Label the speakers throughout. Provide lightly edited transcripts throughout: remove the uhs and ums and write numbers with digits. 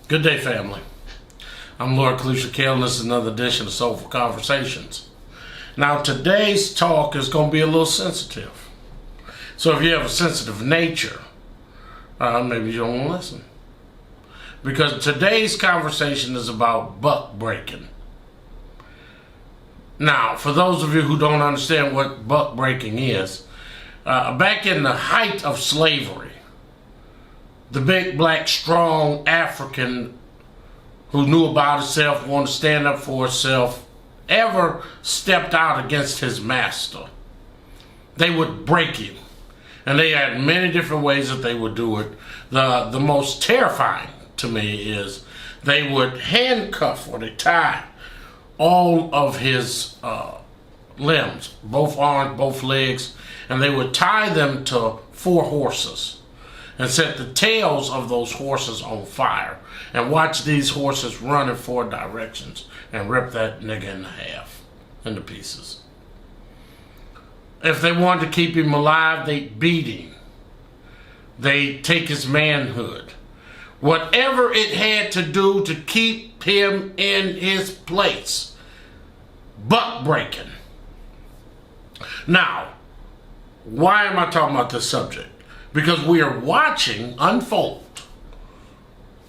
Speaker 1: Good day, family. I'm Lord Kalusha Kale, and this is another edition of Soulful Conversations. Now, today's talk is going to be a little sensitive. So if you have a sensitive nature, maybe you don't want to listen. Because today's conversation is about buck breaking. Now, for those of you who don't understand what buck breaking is, back in the height of slavery, the big, black, strong African who knew about himself, wanted to stand up for himself, ever stepped out against his master, they would break him. And they had many different ways that they would do it. The most terrifying to me is they would handcuff or they tie all of his limbs, both arms, both legs, and they would tie them to 4 horses and set the tails of those horses on fire and watch these horses run in 4 directions and rip that nigga in half, into pieces. If they wanted to keep him alive, they'd beat him. They'd take his manhood. Whatever it had to do to keep him in his place. Buck breaking. Now, why am I talking about this subject? Because we are watching unfold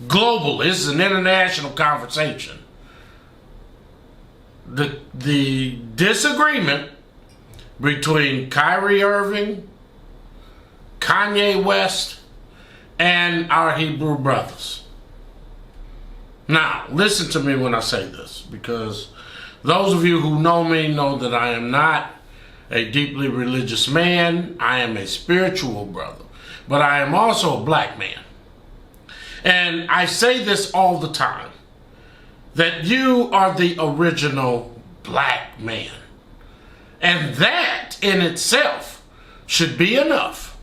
Speaker 1: globally. This is an international conversation. The disagreement between Kyrie Irving, Kanye West, and our Hebrew brothers. Now, listen to me when I say this, because those of you who know me know that I am not a deeply religious man. I am a spiritual brother. But I am also a black man. And I say this all the time, that you are the original black man. And that in itself should be enough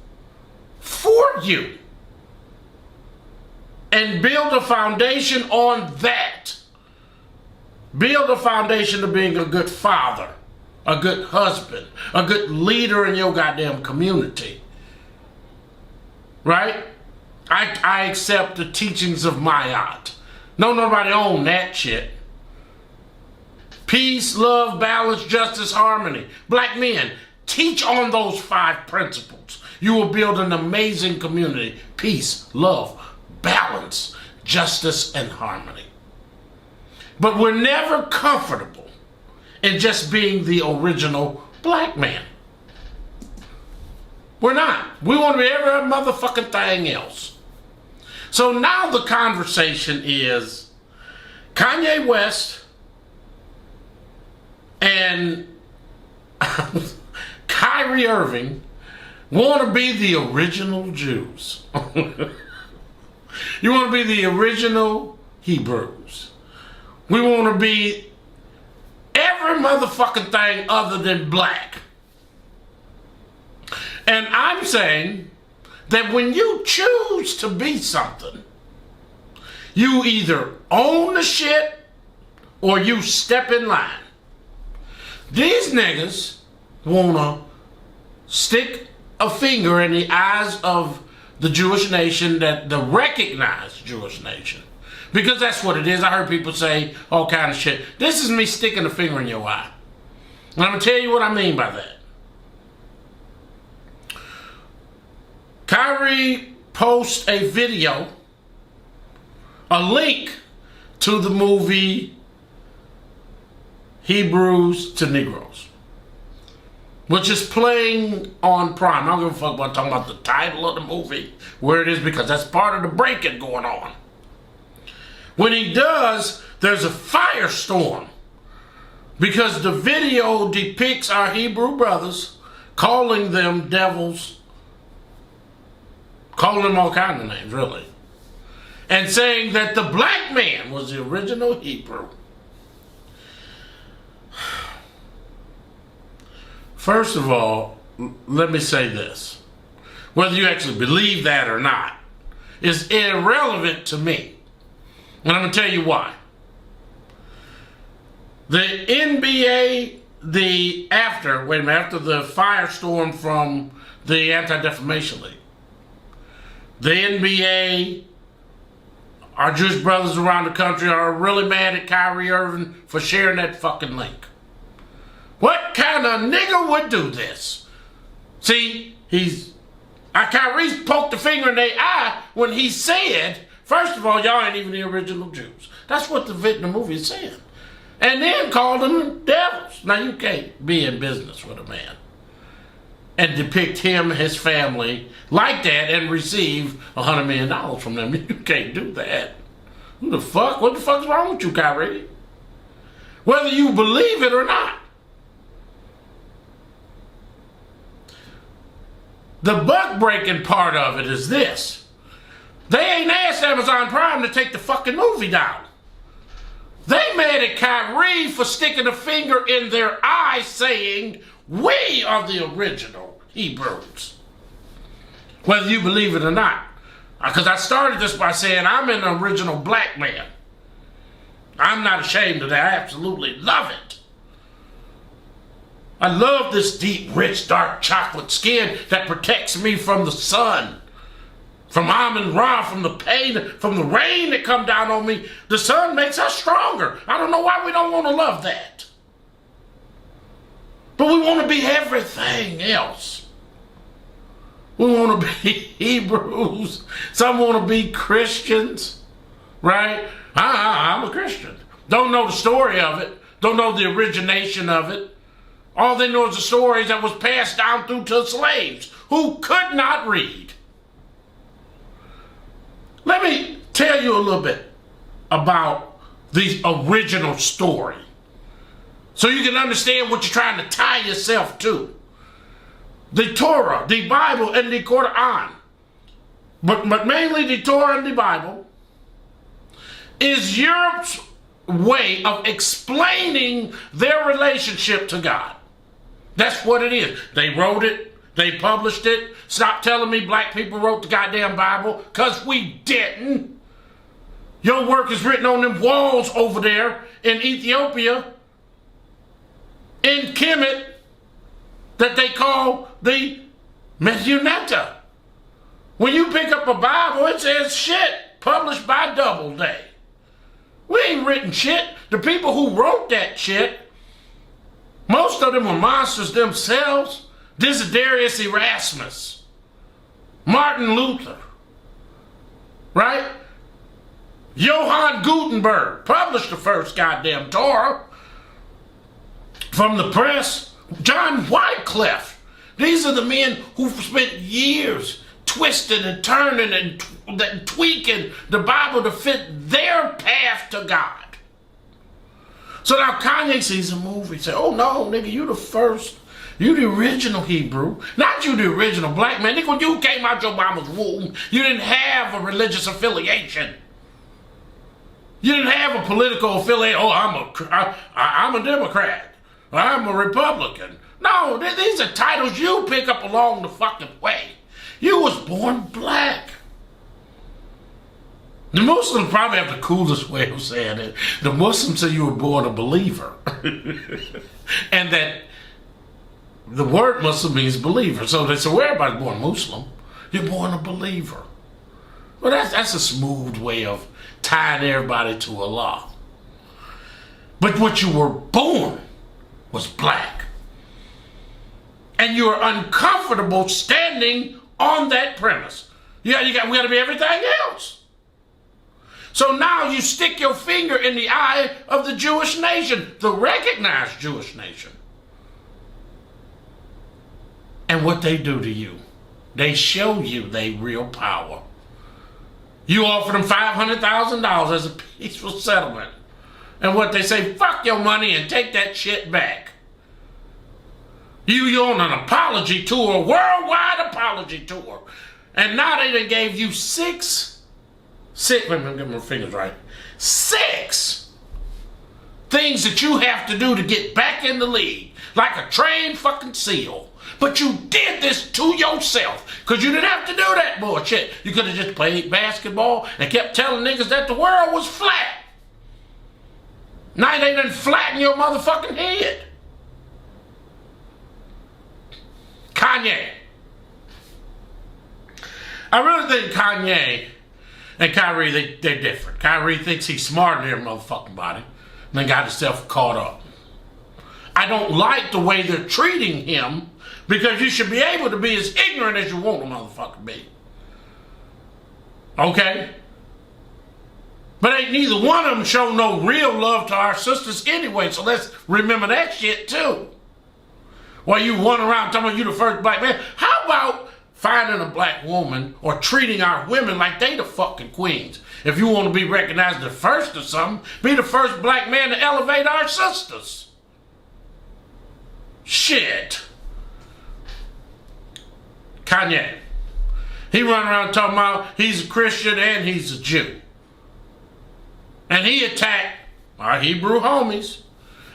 Speaker 1: for you. And build a foundation on that. Build a foundation of being a good father, a good husband, a good leader in your goddamn community. Right? I accept the teachings of Mayat. No, nobody own that shit. Peace, love, balance, justice, harmony. Black men, teach on those 5 principles. You will build an amazing community. Peace, love, balance, justice, and harmony. But we're never comfortable in just being the original black man. We're not. We want to be every motherfucking thing else. So now the conversation is Kanye West and Kyrie Irving want to be the original Jews. You want to be the original Hebrews. We want to be every motherfucking thing other than black. And I'm saying that when you choose to be something, you either own the shit or you step in line. These niggas wanna stick a finger in the eyes of the Jewish nation, that the recognized Jewish nation. Because that's what it is. I heard people say all kind of shit. This is me sticking a finger in your eye. And I'm gonna tell you what I mean by that. Kyrie posts a video, a link to the movie Hebrews to Negroes, which is playing on Prime. I don't give a fuck about talking about the title of the movie, where it is, because that's part of the breaking going on. When he does, there's a firestorm, because the video depicts our Hebrew brothers calling them devils, calling them all kinds of names, really, and saying that the black man was the original Hebrew. First of all, let me say this. Whether you actually believe that or not is irrelevant to me. And I'm going to tell you why. The NBA, after the firestorm from the Anti-Defamation League, the NBA our Jewish brothers around the country are really mad at Kyrie Irving for sharing that fucking link. What kind of nigga would do this? See, Kyrie's poked the finger in their eye when he said, first of all, y'all ain't even the original Jews. That's what the movie is saying. And then called them devils. Now you can't be in business with a man and depict him and his family like that and receive $100 million from them. You can't do that. Who the fuck? What the fuck's wrong with you, Kyrie? Whether you believe it or not. The buck-breaking part of it is this. They ain't asked Amazon Prime to take the fucking movie down. They mad at Kyrie for sticking a finger in their eye saying, we are the original Hebrews. Whether you believe it or not. Because I started this by saying I'm an original black man. I'm not ashamed of that. I absolutely love it. I love this deep, rich, dark chocolate skin that protects me from the sun. From Amun Ra, from the pain, from the rain that come down on me. The sun makes us stronger. I don't know why we don't want to love that. But we want to be everything else. We want to be Hebrews. Some want to be Christians. Right? I'm a Christian. Don't know the story of it. Don't know the origination of it. All they know is the stories that was passed down through to slaves who could not read. Let me tell you a little bit about the original story so you can understand what you're trying to tie yourself to. The Torah, the Bible, and the Quran, but mainly the Torah and the Bible, is Europe's way of explaining their relationship to God. That's what it is. They wrote it. They published it. Stop telling me black people wrote the goddamn Bible, because we didn't. Your work is written on them walls over there in Ethiopia, in Kemet, that they call the Mehuneta. When you pick up a Bible, it says shit, published by Doubleday. We ain't written shit. The people who wrote that shit, most of them were monsters themselves. Desiderius Erasmus, Martin Luther, right? Johann Gutenberg published the first goddamn Torah from the press. John Wycliffe. These are the men who spent years twisting and turning and tweaking the Bible to fit their path to God. So now Kanye sees a movie, say, oh no, nigga, you the first. You the original Hebrew, not you the original black man. Nigga, when you came out your mama's womb, you didn't have a religious affiliation. You didn't have a political affiliation. Oh, I'm a Democrat. I'm a Republican. No, these are titles you pick up along the fucking way. You was born black. The Muslims probably have the coolest way of saying it. The Muslims say you were born a believer. And that the word Muslim means believer. So they say, well, everybody's born Muslim. You're born a believer. Well, that's a smooth way of tying everybody to Allah. But what you were born was black. And you're uncomfortable standing on that premise. We got to be everything else. So now you stick your finger in the eye of the Jewish nation, the recognized Jewish nation. And what they do to you, they show you they real power. You offer them $500,000 as a peaceful settlement. And what they say, fuck your money and take that shit back. You on an apology tour, worldwide apology tour. And now they done gave you six, let me get my fingers right, 6 things that you have to do to get back in the league. Like a trained fucking SEAL. But you did this to yourself. Because you didn't have to do that bullshit. You could have just played basketball and kept telling niggas that the world was flat. Now they done flatten your motherfucking head. Kanye. I really think Kanye And Kyrie, they're different. Kyrie thinks he's smarter than their motherfucking body. And then got himself caught up. I don't like the way they're treating him because you should be able to be as ignorant as you want a motherfucker be. Okay? But ain't neither one of them show no real love to our sisters anyway, so let's remember that shit too. While you run around talking about you the first black man, how about finding a black woman or treating our women like they the fucking queens? If you want to be recognized the first or something, be the first black man to elevate our sisters. Shit. Kanye. He run around talking about he's a Christian and he's a Jew. And he attacked our Hebrew homies.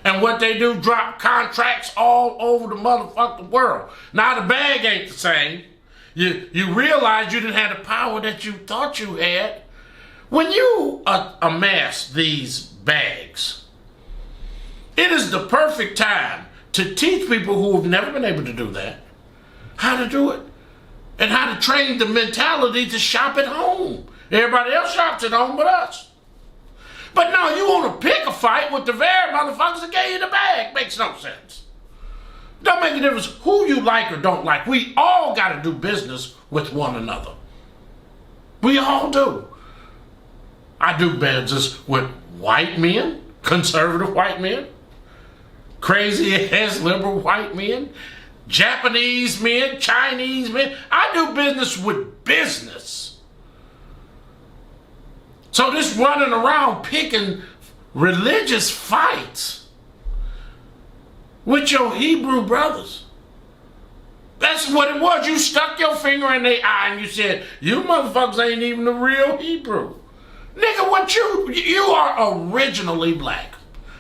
Speaker 1: And what they do, drop contracts all over the motherfucking world. Now the bag ain't the same. You realize you didn't have the power that you thought you had. When you amass these bags, it is the perfect time to teach people who have never been able to do that how to do it. And how to train the mentality to shop at home. Everybody else shops at home but us. But no, you want to pick a fight with the very motherfuckers that gave you the bag. Makes no sense. Don't make a difference who you like or don't like. We all got to do business with one another. We all do. I do business with white men, conservative white men, crazy ass liberal white men, Japanese men, Chinese men. I do business with business. So this running around picking religious fights with your Hebrew brothers. That's what it was. You stuck your finger in their eye and you said, you motherfuckers ain't even the real Hebrew. Nigga, what you are originally black.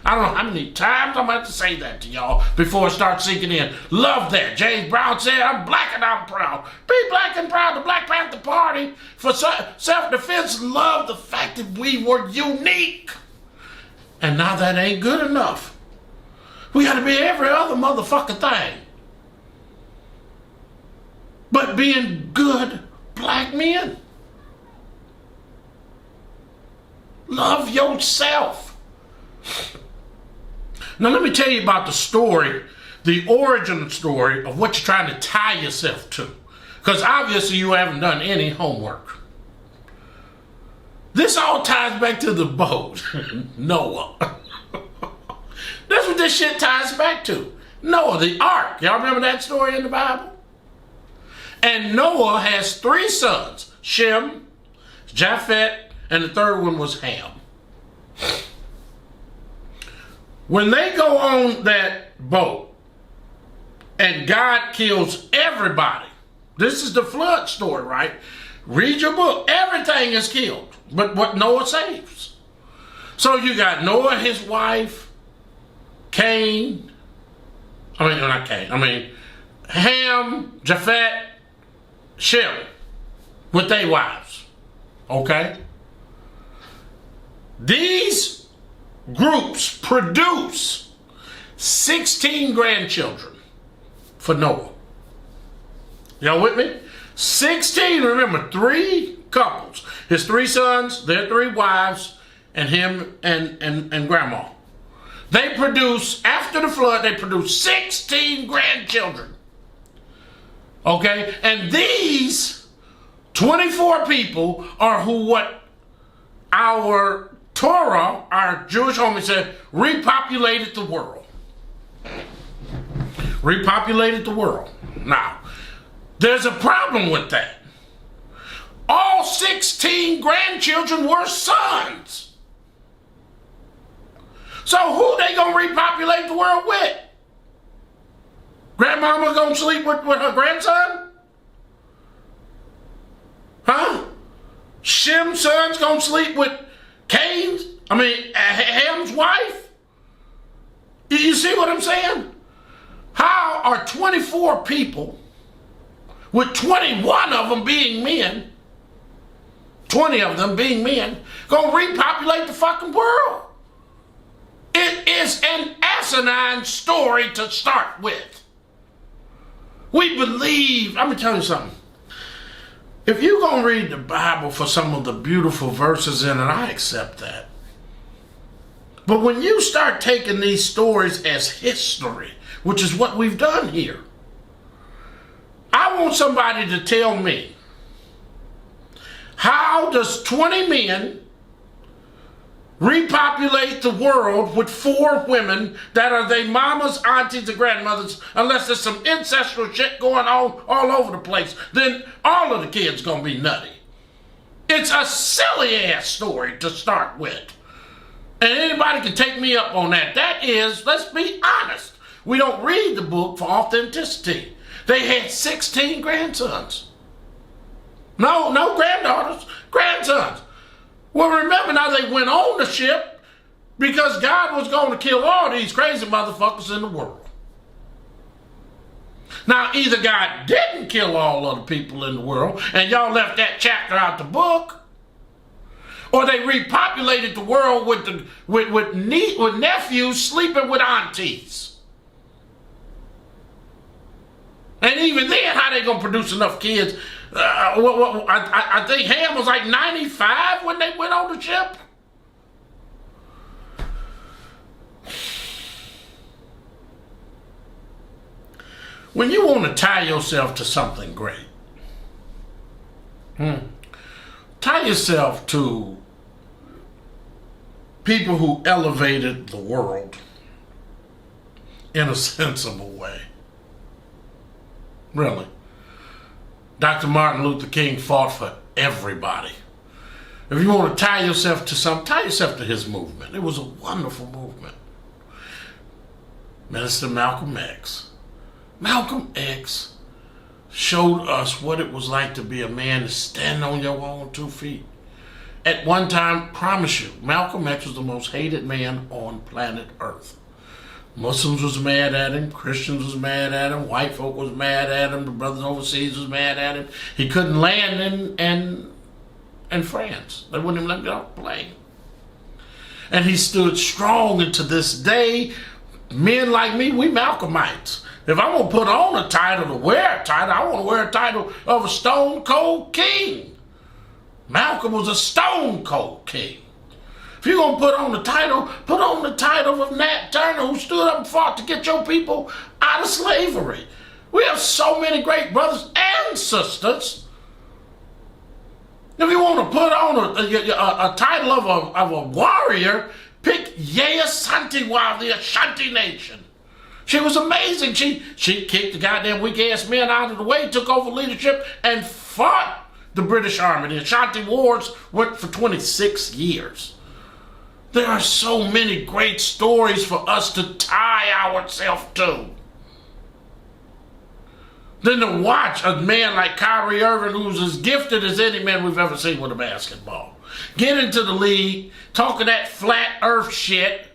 Speaker 1: I don't know how many times I'm going to have to say that to y'all before it starts sinking in. Love that. James Brown said, I'm black and I'm proud. Be black and proud. The Black Panther Party for self-defense loved the fact that we were unique. And now that ain't good enough. We got to be every other motherfucking thing. But being good black men. Love yourself. Now let me tell you about the story, the origin story of what you're trying to tie yourself to. Because obviously you haven't done any homework. This all ties back to the boat, Noah. That's what this shit ties back to. Noah, the ark. Y'all remember that story in the Bible? And Noah has 3 sons, Shem, Japheth, and the third one was Ham. When they go on that boat and God kills everybody, this is the flood story, right? Read your book. Everything is killed, but what Noah saves. So you got Noah, his wife, Ham, Japheth, Shem, with their wives. Okay? These groups produce 16 grandchildren for Noah. Y'all with me? 16, remember, 3 couples. His 3 sons, their 3 wives, and him and grandma. They produce, after the flood, they produce 16 grandchildren. Okay? And these 24 people are what our Torah, our Jewish homie said, repopulated the world. Repopulated the world. Now, there's a problem with that. All 16 grandchildren were sons. So who they gonna repopulate the world with? Grandmama gonna sleep with her grandson? Huh? Shem's son's gonna sleep with Ham's wife? You see what I'm saying? How are 24 people, with 21 of them being men, 20 of them being men, gonna repopulate the fucking world? It is an asinine story to start with. We believe, let me tell you something. If you're going to read the Bible for some of the beautiful verses in it, I accept that. But when you start taking these stories as history, which is what we've done here, I want somebody to tell me, how does 20 men repopulate the world with 4 women that are their mamas, aunties, and grandmothers, unless there's some ancestral shit going on all over the place? Then all of the kids gonna be nutty. It's a silly ass story to start with. And anybody can take me up on that. That is, let's be honest, we don't read the book for authenticity. They had 16 grandsons. No granddaughters, grandsons. Well, remember now, they went on the ship because God was going to kill all these crazy motherfuckers in the world. Now, either God didn't kill all of the people in the world and y'all left that chapter out the book, or they repopulated the world with nephews sleeping with aunties. And even then, how they going to produce enough kids? I think Ham was like 95 when they went on the ship. When you want to tie yourself to something great, tie yourself to people who elevated the world in a sensible way. Really. Dr. Martin Luther King fought for everybody. If you want to tie yourself to something, tie yourself to his movement. It was a wonderful movement. Minister Malcolm X. Malcolm X showed us what it was like to be a man to stand on your own 2 feet. At one time, promise you, Malcolm X was the most hated man on planet Earth. Muslims was mad at him, Christians was mad at him, white folk was mad at him, the brothers overseas was mad at him. He couldn't land in France. They wouldn't even let him get off the plane. And he stood strong, and to this day, men like me, we Malcolmites. If I'm going to put on a title to wear a title, I want to wear a title of a stone cold king. Malcolm was a stone cold king. If you're going to put on the title of Nat Turner, who stood up and fought to get your people out of slavery. We have so many great brothers and sisters. If you want to put on a title of a warrior, pick Yaya Santiwa of the Ashanti Nation. She was amazing. She kicked the goddamn weak-ass men out of the way, took over leadership, and fought the British Army. The Ashanti Wars went for 26 years. There are so many great stories for us to tie ourselves to. Then to watch a man like Kyrie who's as gifted as any man we've ever seen with a basketball, get into the league, talking that flat earth shit.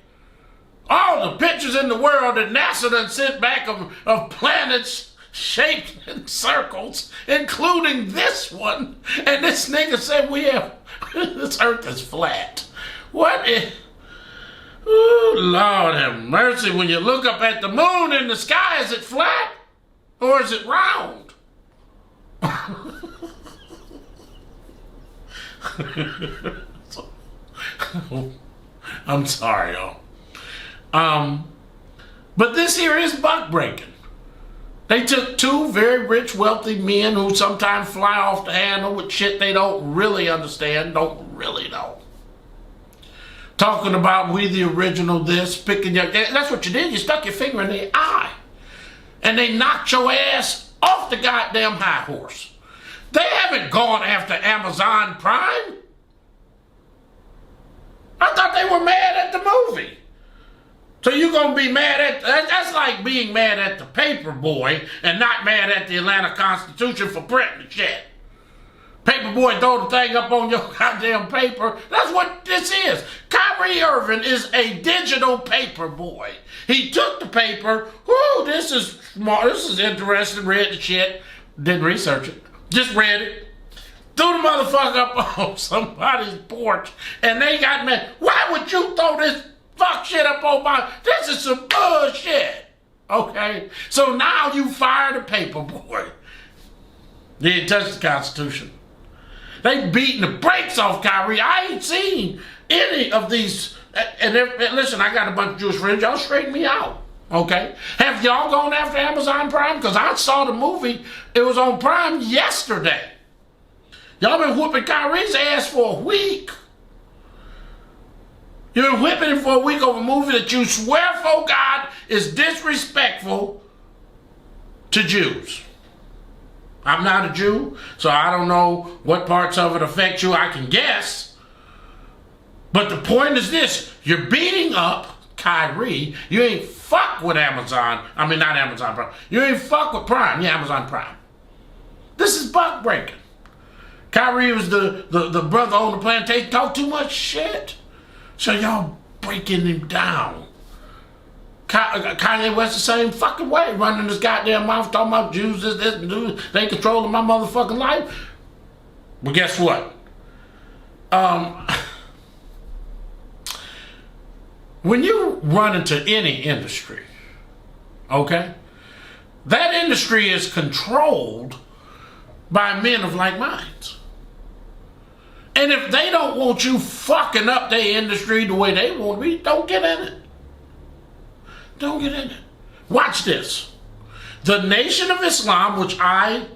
Speaker 1: All the pictures in the world that NASA done sent back of planets shaped in circles, including this one. And this nigga said this earth is flat. What is... Ooh, Lord have mercy. When you look up at the moon in the sky, is it flat? Or is it round? I'm sorry, y'all. But this here is buck breaking. They took 2 very rich, wealthy men who sometimes fly off the handle with shit they don't really understand, don't really know. Talking about we the original this, picking your... That's what you did. You stuck your finger in their eye. And they knocked your ass off the goddamn high horse. They haven't gone after Amazon Prime. I thought they were mad at the movie. So you're going to be mad at... That's like being mad at the paper boy and not mad at the Atlanta Constitution for printing the shit. Paper boy throw the thing up on your goddamn paper. That's what this is. Kyrie Irving is a digital paper boy. He took the paper. Whoo, this is smart. This is interesting. Read the shit. Didn't research it. Just read it. Threw the motherfucker up on somebody's porch. And they got mad. Why would you throw this fuck shit up on my... This is some bullshit. Okay? So now you fire the paper boy. You didn't touch the Constitution. They beating the brakes off Kyrie. I ain't seen any of these. And listen, I got a bunch of Jewish friends. Y'all straighten me out, okay? Have y'all gone after Amazon Prime? Because I saw the movie. It was on Prime yesterday. Y'all been whooping Kyrie's ass for a week. You've been whipping him for a week over a movie that you swear for God is disrespectful to Jews. I'm not a Jew, so I don't know what parts of it affect you. I can guess. But the point is this. You're beating up Kyrie. You ain't fuck with Amazon. I mean, not Amazon Prime. You ain't fuck with Prime. Yeah, Amazon Prime. This is buck breaking. Kyrie was the brother on the plantation. Talk too much shit. So y'all breaking him down. Kanye West the same fucking way, running his goddamn mouth, talking about Jews, this, dude, they controlling my motherfucking life. But guess what? When you run into any industry, okay, that industry is controlled by men of like minds. And if they don't want you fucking up their industry the way they want to be, don't get in it. Don't get in it. Watch this. The Nation of Islam, which I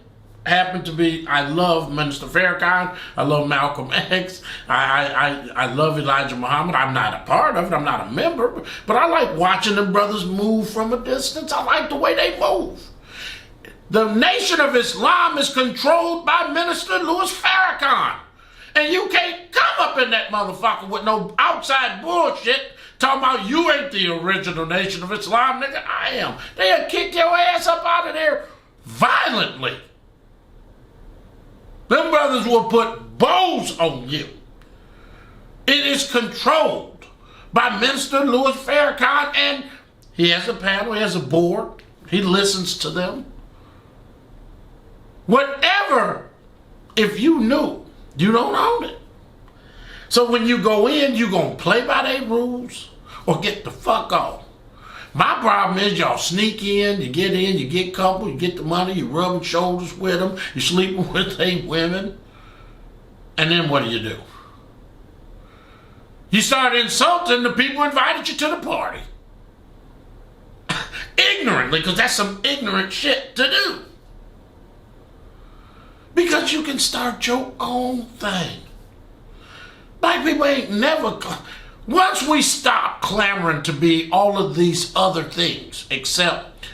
Speaker 1: happen to be, I love Minister Farrakhan, I love Malcolm X, I love Elijah Muhammad. I'm not a part of it, I'm not a member, but I like watching them brothers move from a distance. I like the way they move. The Nation of Islam is controlled by Minister Louis Farrakhan. And you can't come up in that motherfucker with no outside bullshit talking about you ain't the original Nation of Islam, nigga. I am. They'll kick your ass up out of there violently. Them brothers will put bows on you. It is controlled by Minister Louis Farrakhan, and he has a panel, he has a board, he listens to them. Whatever, if you knew, you don't own it. So when you go in, you gonna play by their rules or get the fuck off. My problem is y'all sneak in, you get in, you get comfortable, you get the money, you rubbing shoulders with them, you sleeping with their women, and then what do? You start insulting the people who invited you to the party. Ignorantly, because that's some ignorant shit to do. Because you can start your own thing. Black people ain't never... Once we stop clamoring to be all of these other things, except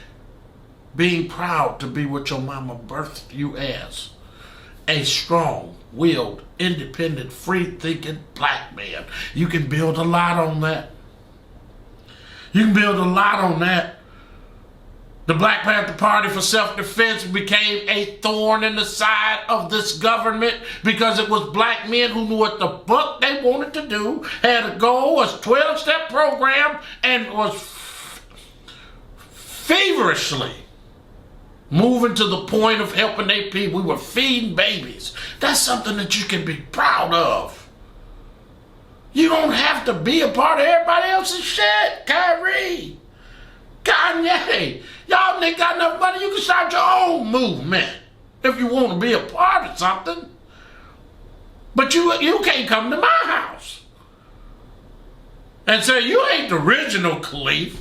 Speaker 1: being proud to be what your mama birthed you as, a strong-willed, independent, free-thinking black man, you can build a lot on that. You can build a lot on that. The Black Panther Party for Self-Defense became a thorn in the side of this government because it was black men who knew what the fuck they wanted to do, had a goal, a 12-step program, and was feverishly moving to the point of helping their people. We were feeding babies. That's something that you can be proud of. You don't have to be a part of everybody else's shit. Kyrie, Kanye, y'all niggas got enough money, you can start your own movement if you want to be a part of something. But you can't come to my house and say you ain't the original Khalif.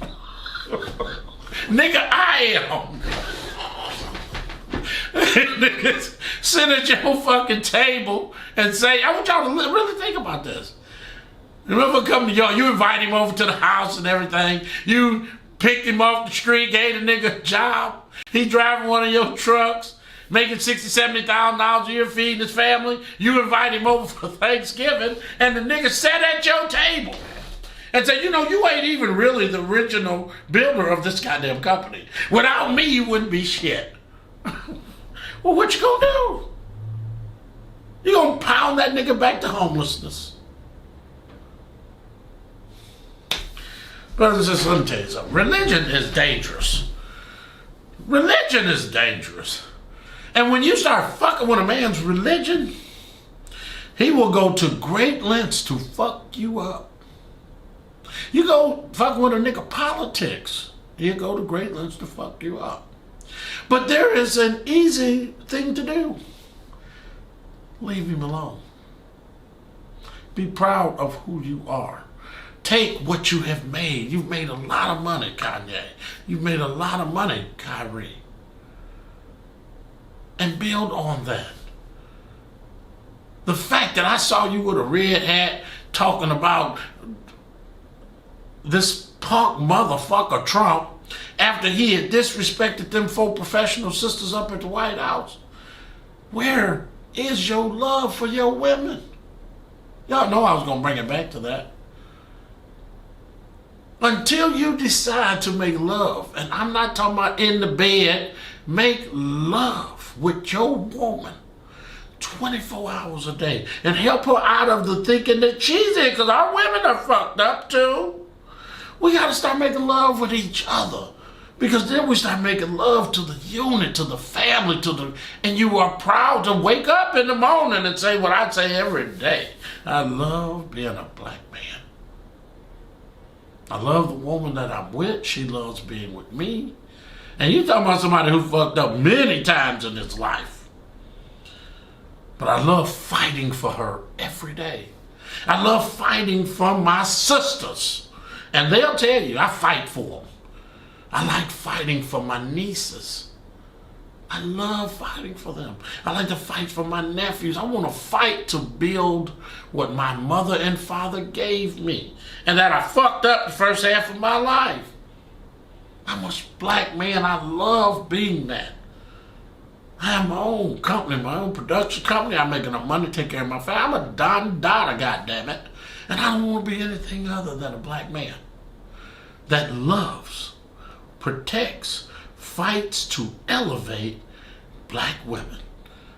Speaker 1: Nigga, I am. Niggas sit at your fucking table and say, I want y'all to really think about this. Remember coming to y'all, you invite him over to the house and everything. You picked him off the street, gave the nigga a job. He driving one of your trucks, making $60,000, $70,000 a year, feeding his family. You invite him over for Thanksgiving, and the nigga sat at your table and said, you know, you ain't even really the original builder of this goddamn company. Without me, you wouldn't be shit. Well, what you gonna do? You gonna pound that nigga back to homelessness. Brothers and sisters, let me tell you something. Religion is dangerous. Religion is dangerous. And when you start fucking with a man's religion, he will go to great lengths to fuck you up. You go fucking with a nigga politics, he'll go to great lengths to fuck you up. But there is an easy thing to do. leave him alone. Be proud of who you are. Take what you have made. You've made a lot of money, Kanye. You've made a lot of money, Kyrie. And build on that. The fact that I saw you with a red hat talking about this punk motherfucker Trump after he had disrespected them 4 professional sisters up at the White House. Where is your love for your women? Y'all know I was going to bring it back to that. Until you decide to make love, and I'm not talking about in the bed, make love with your woman 24 hours a day and help her out of the thinking that she's in, because our women are fucked up too. We got to start making love with each other, because then we start making love to the unit, to the family, and you are proud to wake up in the morning and say what I say every day. I love being a black man. I love the woman that I'm with. She loves being with me. And you talking about somebody who fucked up many times in his life. But I love fighting for her every day. I love fighting for my sisters. And they'll tell you, I fight for them. I like fighting for my nieces. I love fighting for them. I like to fight for my nephews. I want to fight to build what my mother and father gave me, and that I fucked up the first half of my life. I'm a black man. I love being that. I have my own company, my own production company. I'm making enough money to take care of my family. I'm a Don Dada, goddammit. And I don't want to be anything other than a black man that loves, protects, fights to elevate black women.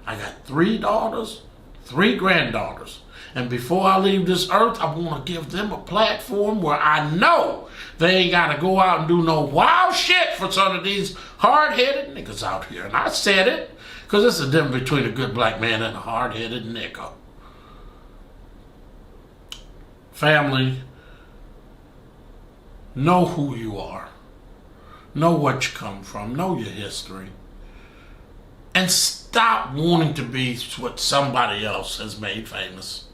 Speaker 1: I got 3 daughters, 3 granddaughters. And before I leave this earth, I want to give them a platform where I know they ain't got to go out and do no wild shit for some of these hard-headed niggas out here. And I said it, because there's a difference between a good black man and a hard-headed nigga. Family, know who you are. Know what you come from. Know your history. And stop wanting to be what somebody else has made famous.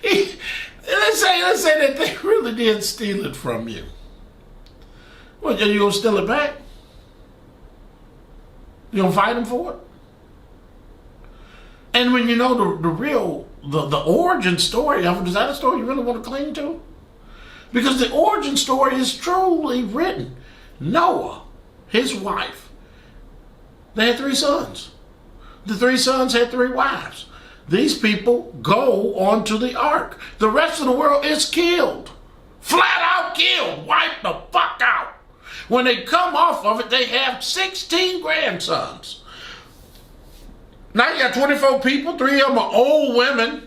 Speaker 1: Let's say that they really did steal it from you. What, are you going to steal it back? You going to fight them for it? And when you know the real, the origin story of it, is that a story you really want to cling to? Because the origin story is truly written. Noah, his wife, they had 3 sons. The 3 sons had 3 wives. These people go onto the ark. The rest of the world is killed. Flat out killed. Wiped the fuck out. When they come off of it, they have 16 grandsons. Now you got 24 people. 3 of them are old women.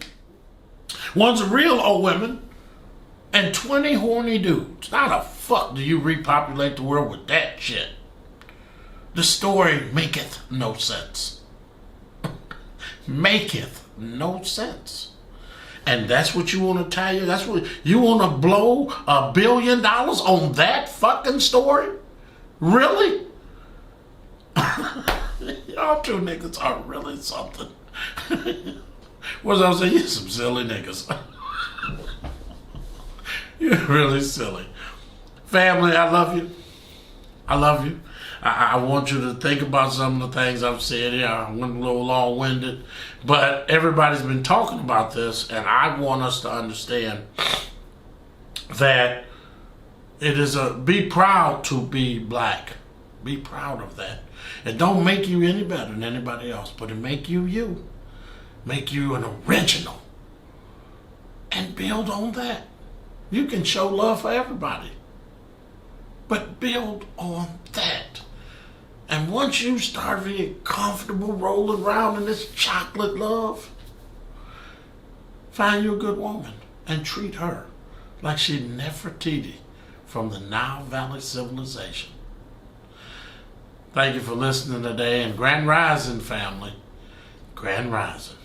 Speaker 1: One's a real old woman. And 20 horny dudes. How the fuck do you repopulate the world with that shit? The story maketh no sense. Maketh no sense. And that's what you want to tell you? That's what you want to blow $1 billion on that fucking story? Really? Y'all 2 niggas are really something. What's I saying? You're some silly niggas. You're really silly. Family, I love you. I love you. I want you to think about some of the things I've said here. I went a little long-winded, but everybody's been talking about this, and I want us to understand that it is be proud to be black. Be proud of that. It don't make you any better than anybody else, but it make you you. Make you an original. And build on that. You can show love for everybody, but build on that. And once you start being comfortable rolling around in this chocolate love, find you a good woman and treat her like she Nefertiti from the Nile Valley civilization. Thank you for listening today, and Grand Rising, family. Grand Rising.